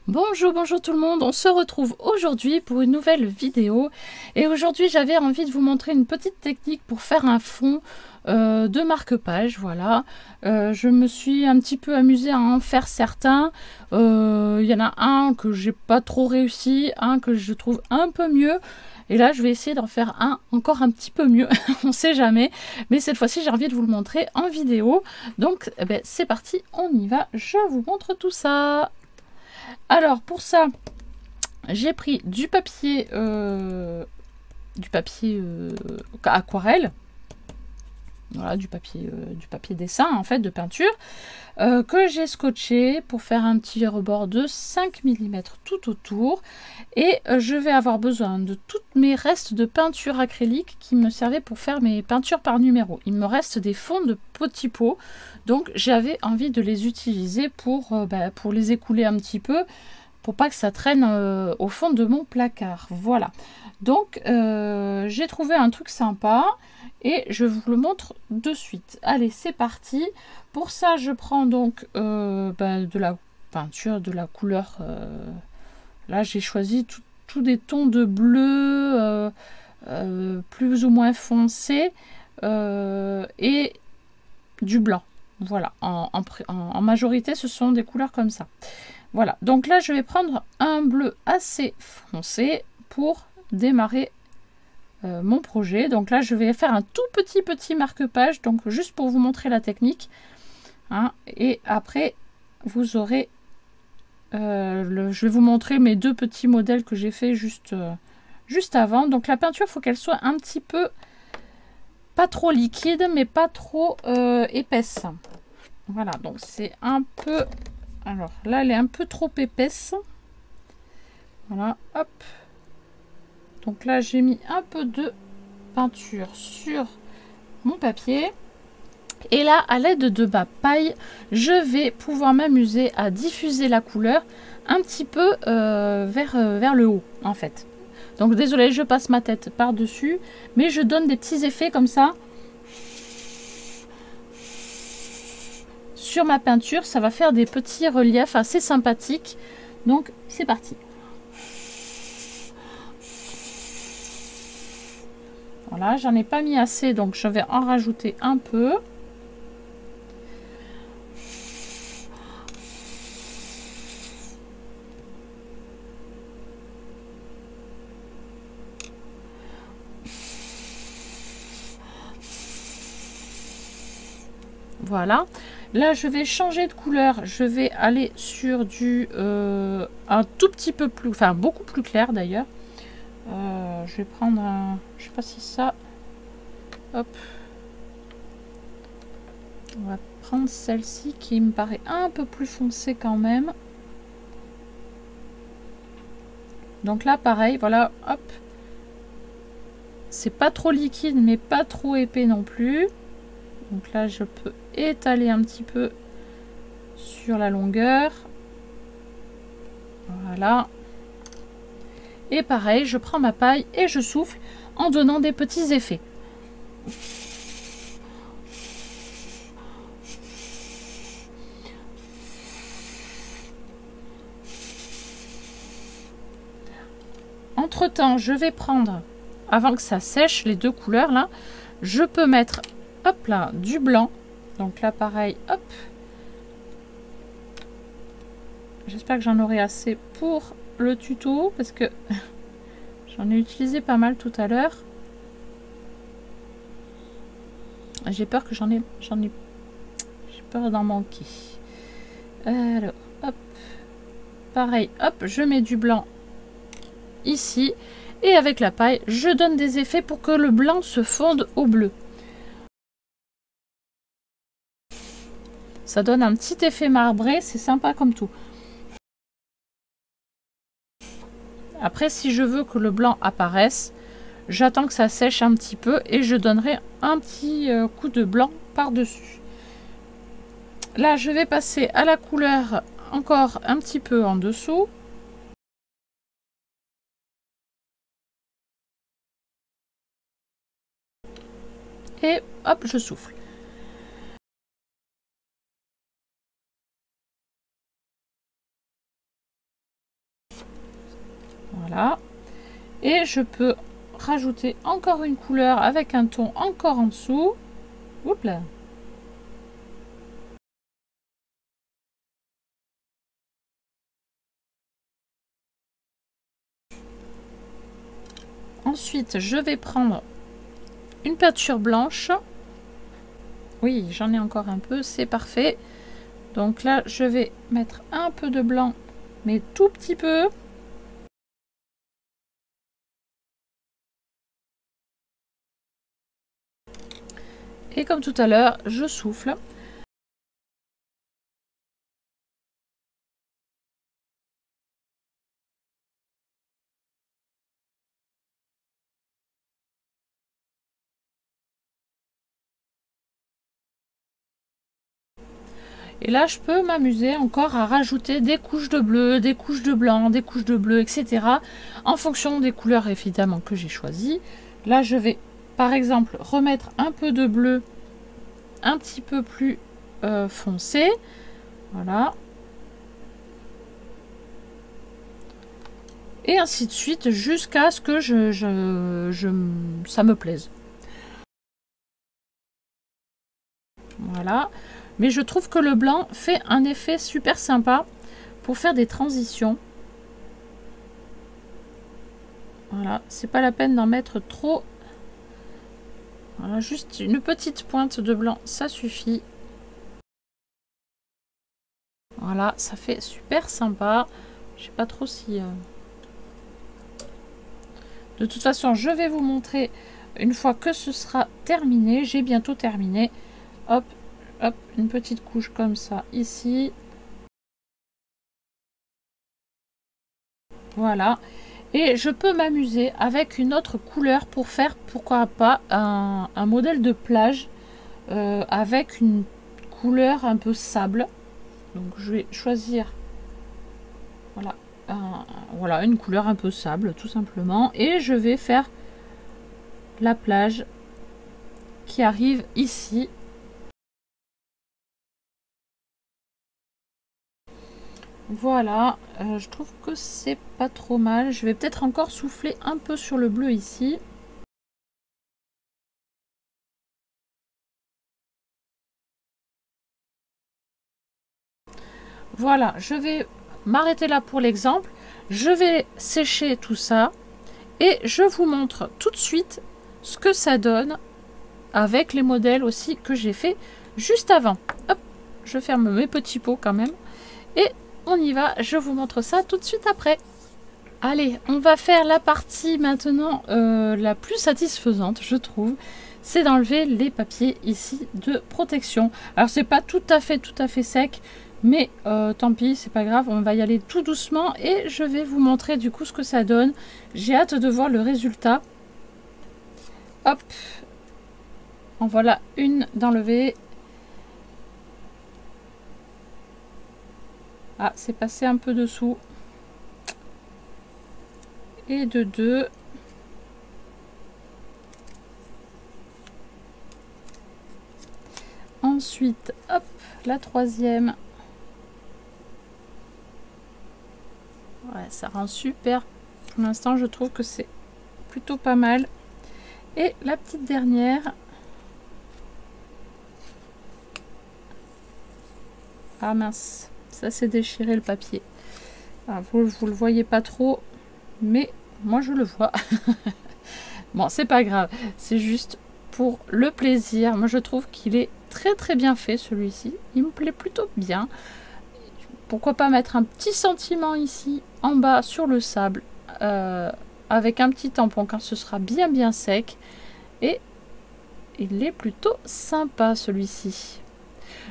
Bonjour, bonjour tout le monde, on se retrouve aujourd'hui pour une nouvelle vidéo et aujourd'hui j'avais envie de vous montrer une petite technique pour faire un fond de marque-page, voilà. Je me suis un petit peu amusée à en faire certains, il y en a un que j'ai pas trop réussi, un que je trouve un peu mieux et là je vais essayer d'en faire un encore un petit peu mieux, on sait jamais, mais cette fois-ci j'ai envie de vous le montrer en vidéo, donc eh ben, c'est parti, on y va, je vous montre tout ça. Alors pour ça, j'ai pris du papier aquarelle, voilà, du papier dessin en fait, de peinture, que j'ai scotché pour faire un petit rebord de 5 mm tout autour. Et je vais avoir besoin de tous mes restes de peinture acrylique qui me servaient pour faire mes peintures par numéro. Il me reste des fonds de petits pots, donc j'avais envie de les utiliser pour les écouler un petit peu, pour pas que ça traîne au fond de mon placard. Voilà, donc j'ai trouvé un truc sympa et je vous le montre de suite. Allez, c'est parti. Pour ça, je prends donc de la peinture, de la couleur. Là, j'ai choisi tous des tons de bleu plus ou moins foncé et du blanc. Voilà, en majorité, ce sont des couleurs comme ça. Voilà, donc là, je vais prendre un bleu assez foncé pour démarrer mon projet. Donc là, je vais faire un tout petit marque-page, donc juste pour vous montrer la technique. Hein, et après, vous aurez... je vais vous montrer mes deux petits modèles que j'ai fait juste avant. Donc la peinture, il faut qu'elle soit un petit peu... pas trop liquide, mais pas trop épaisse. Voilà, donc c'est un peu... Alors là, elle est un peu trop épaisse. Voilà, hop. Donc là, j'ai mis un peu de peinture sur mon papier. Et là, à l'aide de ma paille, je vais pouvoir m'amuser à diffuser la couleur un petit peu vers le haut, en fait. Donc désolé, je passe ma tête par-dessus, mais je donne des petits effets comme ça. Sur ma peinture, ça va faire des petits reliefs assez sympathiques. Donc, c'est parti. Voilà, j'en ai pas mis assez, donc je vais en rajouter un peu. Voilà. Là, je vais changer de couleur. Je vais aller sur du un tout petit peu plus, enfin beaucoup plus clair d'ailleurs. Je vais prendre un, je sais pas si ça, hop, on va prendre celle-ci qui me paraît un peu plus foncée quand même. Donc là pareil, voilà, hop, c'est pas trop liquide mais pas trop épais non plus. Donc là je peux étaler un petit peu sur la longueur, voilà. Et pareil, je prends ma paille et je souffle en donnant des petits effets. Entre temps, je vais prendre, avant que ça sèche, les deux couleurs là, je peux mettre, hop là, du blanc. Donc là pareil, hop. J'espère que j'en aurai assez pour le tuto parce que j'en ai utilisé pas mal tout à l'heure. J'ai peur que j'ai peur d'en manquer. Alors, hop, pareil, hop, je mets du blanc ici et avec la paille, je donne des effets pour que le blanc se fonde au bleu. Ça donne un petit effet marbré, c'est sympa comme tout. Après, si je veux que le blanc apparaisse, j'attends que ça sèche un petit peu et je donnerai un petit coup de blanc par-dessus. Là, je vais passer à la couleur encore un petit peu en dessous. Et hop, je souffle. Voilà. Et je peux rajouter encore une couleur avec un ton encore en dessous. Oups là. Ensuite, je vais prendre une peinture blanche. Oui, j'en ai encore un peu, c'est parfait. Donc là, je vais mettre un peu de blanc, mais tout petit peu. Et comme tout à l'heure, je souffle. Et là, je peux m'amuser encore à rajouter des couches de bleu, des couches de blanc, des couches de bleu, etc. en fonction des couleurs évidemment que j'ai choisies. Là, je vais par exemple remettre un peu de bleu un petit peu plus foncé. Voilà. Et ainsi de suite jusqu'à ce que ça me plaise. Voilà. Mais je trouve que le blanc fait un effet super sympa pour faire des transitions. Voilà, c'est pas la peine d'en mettre trop. Voilà, juste une petite pointe de blanc, ça suffit. Voilà, ça fait super sympa. Je sais pas trop si... De toute façon, je vais vous montrer une fois que ce sera terminé. J'ai bientôt terminé. Hop, hop, une petite couche comme ça ici. Voilà. Et je peux m'amuser avec une autre couleur pour faire, pourquoi pas, un modèle de plage avec une couleur un peu sable. Donc je vais choisir, voilà, voilà, une couleur un peu sable tout simplement. Et je vais faire la plage qui arrive ici. Voilà, je trouve que c'est pas trop mal. Je vais peut-être encore souffler un peu sur le bleu ici. Voilà, je vais m'arrêter là pour l'exemple. Je vais sécher tout ça et je vous montre tout de suite ce que ça donne avec les modèles aussi que j'ai fait juste avant. Hop, je ferme mes petits pots quand même et on y va. Je vous montre ça tout de suite après. Allez, on va faire la partie maintenant la plus satisfaisante, je trouve. C'est d'enlever les papiers ici de protection. Alors c'est pas tout à fait sec, mais tant pis, c'est pas grave, on va y aller tout doucement et je vais vous montrer du coup ce que ça donne. J'ai hâte de voir le résultat. Hop, en voilà une d'enlever. Ah, c'est passé un peu dessous. Et de deux. Ensuite, hop, la troisième. Ouais, ça rend super. Pour l'instant, je trouve que c'est plutôt pas mal. Et la petite dernière. Ah mince, ça s'est déchiré le papier. Ah, vous le voyez pas trop, mais moi je le vois. Bon, c'est pas grave, c'est juste pour le plaisir. Moi je trouve qu'il est très bien fait celui-ci. Il me plaît plutôt bien. Pourquoi pas mettre un petit sentiment ici en bas sur le sable avec un petit tampon quand ce sera bien sec. Et il est plutôt sympa celui-ci.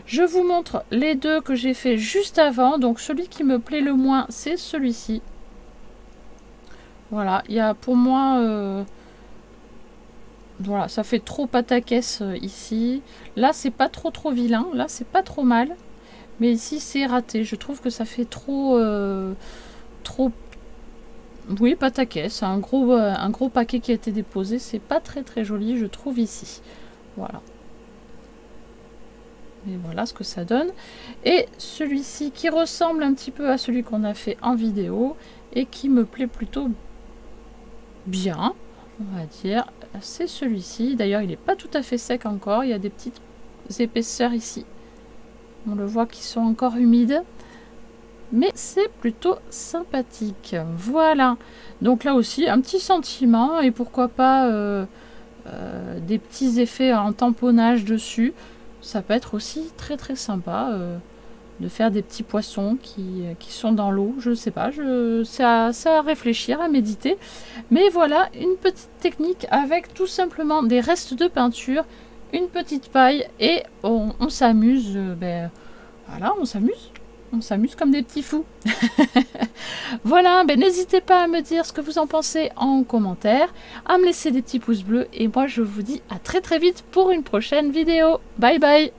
Je vous montre les deux que j'ai fait juste avant. Donc celui qui me plaît le moins, c'est celui-ci. Voilà, il y a pour moi... voilà, ça fait trop pataquès ici. Là, c'est pas trop vilain. Là, c'est pas trop mal. Mais ici, c'est raté. Je trouve que ça fait trop... Oui, pataquès. Un gros paquet qui a été déposé. C'est pas très joli, je trouve, ici. Voilà. Et voilà ce que ça donne. Et celui-ci qui ressemble un petit peu à celui qu'on a fait en vidéo et qui me plaît plutôt bien, on va dire. C'est celui-ci. D'ailleurs, il n'est pas tout à fait sec encore. Il y a des petites épaisseurs ici. On le voit qui sont encore humides. Mais c'est plutôt sympathique. Voilà. Donc là aussi, un petit sentiment. Et pourquoi pas des petits effets en tamponnage dessus. Ça peut être aussi très très sympa. De faire des petits poissons qui sont dans l'eau, je ne sais pas, c'est à réfléchir, à méditer. Mais voilà, une petite technique avec tout simplement des restes de peinture, une petite paille et on s'amuse, voilà, on s'amuse comme des petits fous. Voilà, n'hésitez pas à me dire ce que vous en pensez en commentaire, à me laisser des petits pouces bleus et moi je vous dis à très très vite pour une prochaine vidéo. Bye bye!